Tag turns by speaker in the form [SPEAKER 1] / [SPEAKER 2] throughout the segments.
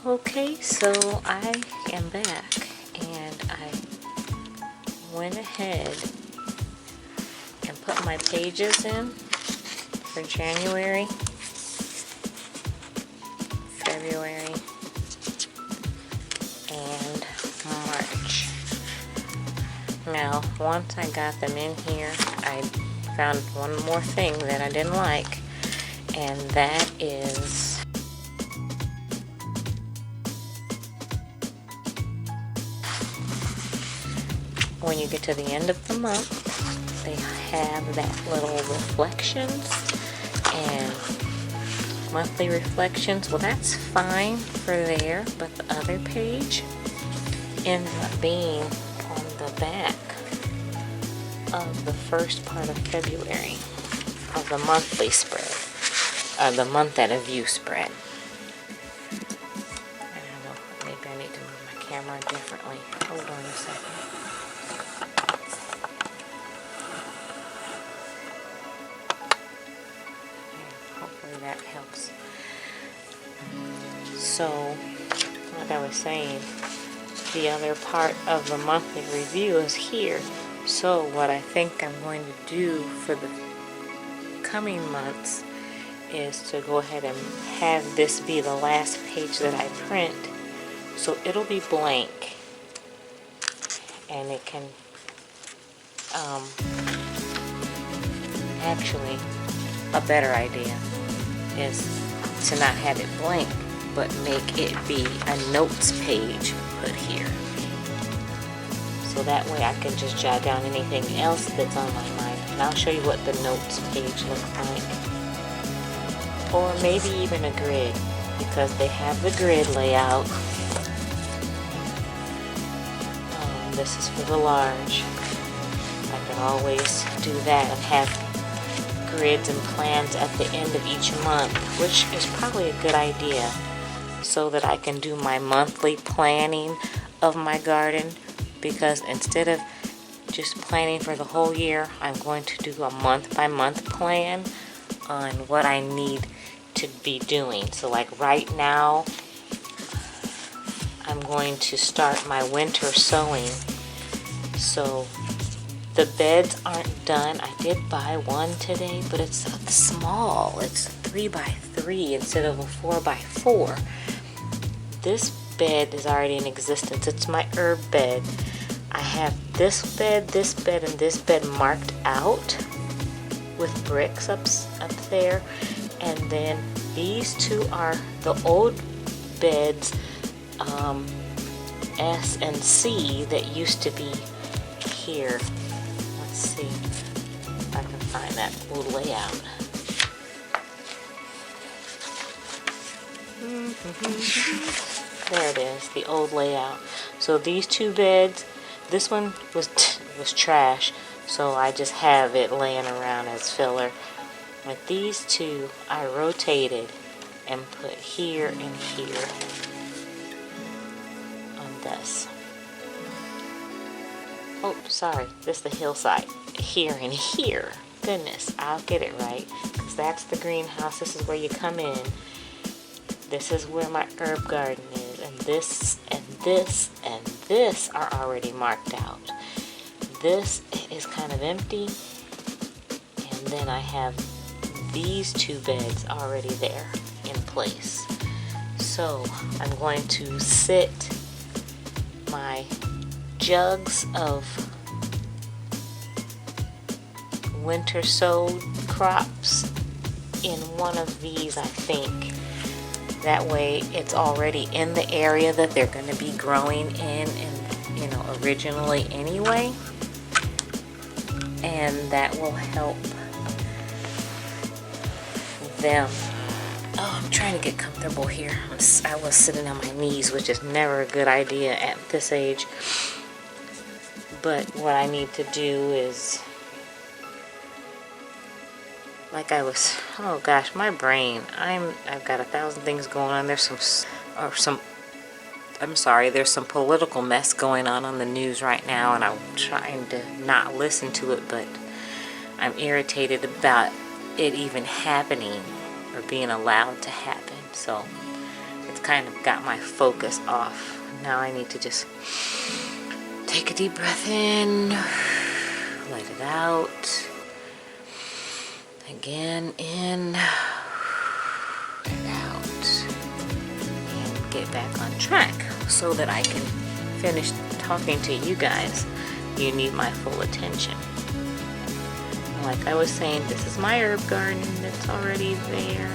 [SPEAKER 1] Okay, so I am back, and I went ahead and put my pages in for January, February, and March. Now, once I got them in here, I found one more thing that I didn't like, and that is when you get to the end of the month, they have that little reflections and monthly reflections. Well, that's fine for there, but the other page ends up being on the back of the first part of February of the monthly spread, the month at a view spread. I don't know, maybe I need to move my camera differently. Hold on a second. Hopefully that helps. So, like I was saying, the other part of the monthly review is here. So what I think I'm going to do for the coming months is to go ahead and have this be the last page that I print. So it'll be blank, and it can actually, a better idea is to not have it blank, but make it be a notes page put here. So that way I can just jot down anything else that's on my mind. And I'll show you what the notes page looks like. Or maybe even a grid, because they have the grid layout. This is for the large. I can always do that and have grids and plans at the end of each month, which is probably a good idea, so that I can do my monthly planning of my garden. Because instead of just planning for the whole year, I'm going to do a month-by-month plan on what I need to be doing. So like right now, I'm going to start my winter sowing. So the beds aren't done. I did buy one today, but it's small. It's 3x3 instead of a 4x4. This bed is already in existence. It's my herb bed. I have this bed, and this bed marked out with bricks up there, and then these two are the old beds, S and C, that used to be here. Let's see if I can find that old layout. There it is, the old layout. So these two beds, this one was trash, so I just have it laying around as filler. But these two I rotated and put here and here on this. Oh, sorry, this is the hillside. Here and here. Goodness, I'll get it right, because that's the greenhouse. This is where you come in. This is where my herb garden is, and this and this and this are already marked out. This is kind of empty, and then I have these two beds already there in place. So I'm going to sit my jugs of winter sowed crops in one of these, I think. That way it's already in the area that they're going to be growing in, and originally anyway, and that will help them. Oh, I'm trying to get comfortable here. I was sitting on my knees, which is never a good idea at this age. But what I need to do is, like I was, oh gosh, my brain, I've got 1,000 things going on. There's some political mess going on the news right now, and I'm trying to not listen to it, but I'm irritated about it even happening or being allowed to happen. So I it's kind of got my focus off. Now I need to just take a deep breath in, let it out. Again, in and out. And get back on track so that I can finish talking to you guys. You need my full attention. Like I was saying, this is my herb garden that's already there.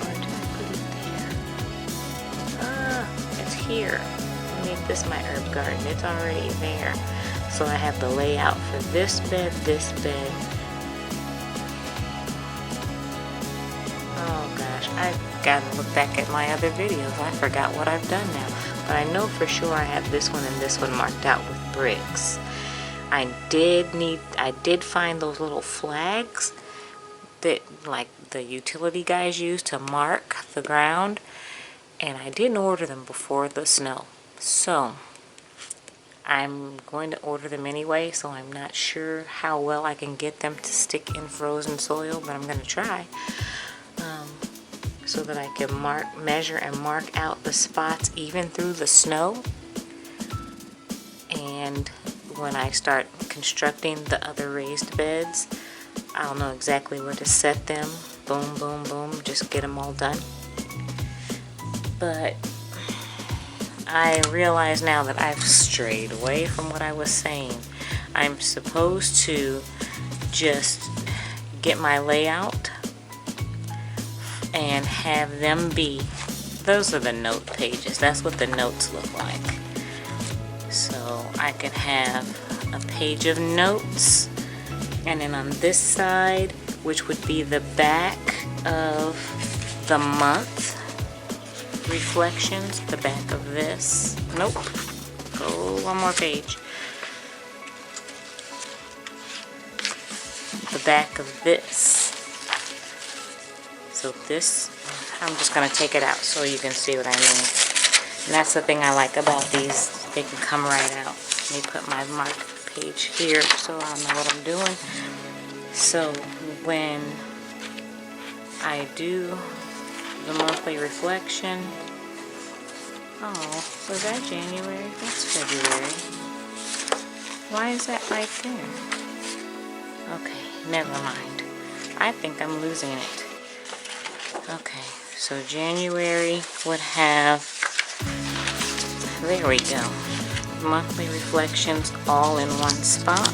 [SPEAKER 1] Or did I put it there? It's here. I make this my herb garden. It's already there. So I have the layout for this bed, this bed. Oh gosh, I've got to look back at my other videos. I forgot what I've done now. But I know for sure I have this one and this one marked out with bricks. I did find those little flags that like the utility guys use to mark the ground, and I didn't order them before the snow, so I'm going to order them anyway. So I'm not sure how well I can get them to stick in frozen soil, but I'm going to try, so that I can measure and mark out the spots even through the snow. And when I start constructing the other raised beds, I'll know exactly where to set them. Boom, boom, boom, just get them all done. But I realize now that I've strayed away from what I was saying. I'm supposed to just get my layout and have them be, those are the note pages. That's what the notes look like. So I could have a page of notes, and then on this side, which would be the back of the month reflections, the back of this. Nope. Go one more page. The back of this. So this, I'm just going to take it out so you can see what I mean. And that's the thing I like about these. They can come right out. Let me put my mark page here so I'll know what I'm doing. So when I do the monthly reflection, oh, was that January? That's February. Why is that right there? Okay, never mind. I think I'm losing it. Okay, so January would have, there we go, monthly reflections all in one spot.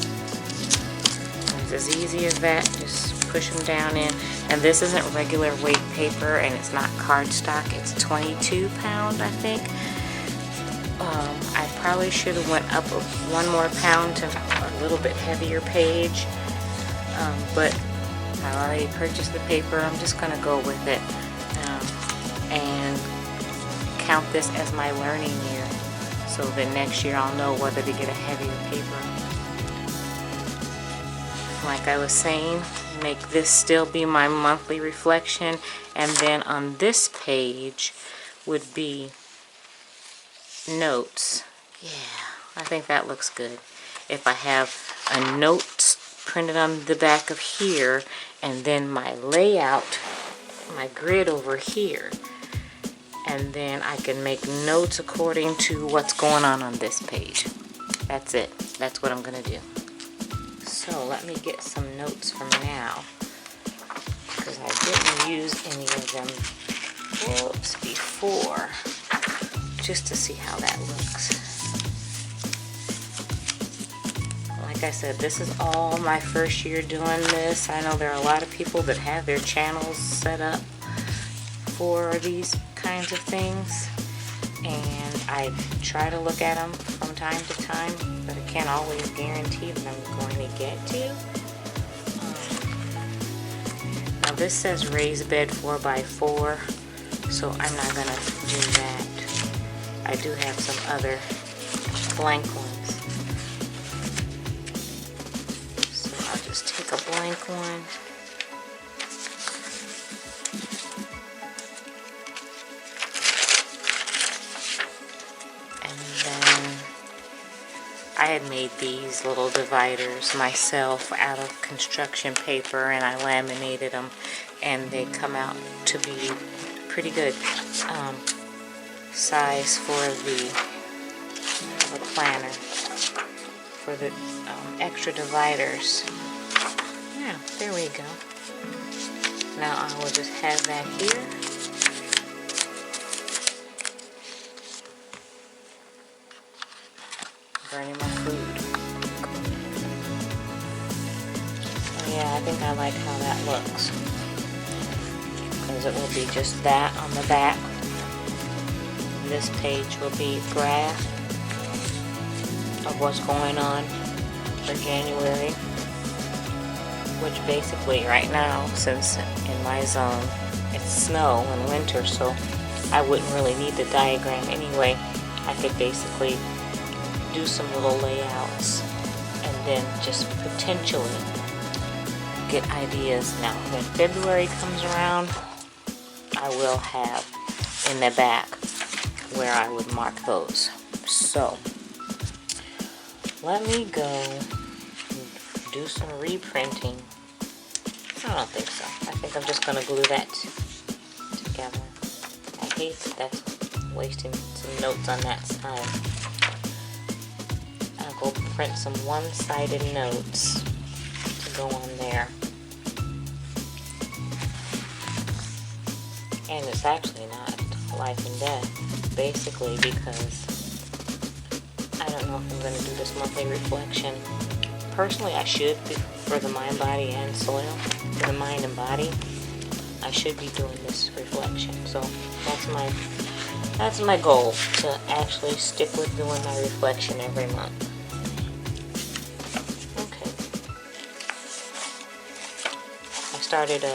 [SPEAKER 1] It's as easy as that. Just push them down in. And this isn't regular weight paper, and it's not cardstock. It's 22 pound, I think. I probably should have went up one more pound to a little bit heavier page, but I already purchased the paper. I'm just going to go with it and count this as my learning year, so that next year I'll know whether to get a heavier paper. Like I was saying, make this still be my monthly reflection, and then on this page would be notes. Yeah, I think that looks good. If I have a note printed on the back of here, and then my layout, my grid over here, and then I can make notes according to what's going on this page. That's it. That's what I'm gonna do. So let me get some notes from now, because I didn't use any of them before, just to see how that looks. Like I said, this is all my first year doing this. I know there are a lot of people that have their channels set up for these kinds of things, and I try to look at them from time to time, but I can't always guarantee that I'm going to get to. Now this says raised bed 4x4, so I'm not going to do that. I do have some other blank ones. So I'll just take a blank one. I had made these little dividers myself out of construction paper, and I laminated them, and they come out to be pretty good. size for the planner, for the extra dividers. Yeah, there we go. Now I will just have that here. Burning my food. So yeah, I think I like how that looks. Because it will be just that on the back. This page will be graph of what's going on for January. Which basically right now, since in my zone it's snow and winter, so I wouldn't really need the diagram anyway. I could basically do some little layouts and then just potentially get ideas. Now when February comes around, I will have in the back where I would mark those. So let me go and do some reprinting. I don't think so. I think I'm just going to glue that together. I hate that that's wasting some notes on that side. I'll go print some one-sided notes to go on there. And it's actually not life and death, basically, because I don't know if I'm going to do this monthly reflection. Personally, I should be, for the mind, body, and soil. For the mind and body, I should be doing this reflection. So that's my goal, to actually stick with doing my reflection every month. Okay. I started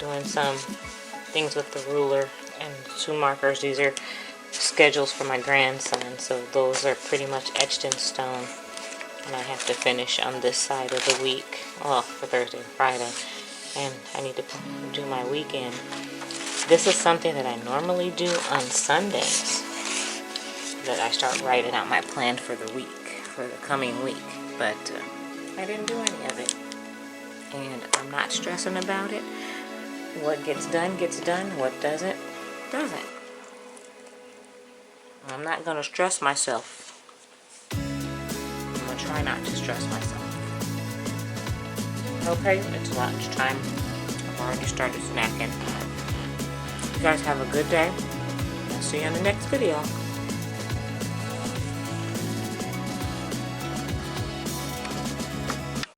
[SPEAKER 1] doing some things with the ruler and 2 markers. These are schedules for my grandson, so those are pretty much etched in stone. And I have to finish on this side of the week, well, for Thursday and Friday, and I need to do my weekend. This is something that I normally do on Sundays, that I start writing out my plan for the week, for the coming week, but I didn't do any of it, and I'm not stressing about it. What gets done, what doesn't, doesn't. I'm not going to stress myself. Try not to stress myself. Okay, it's lunchtime. I've already started snacking. You guys have a good day. I'll see you in the next video.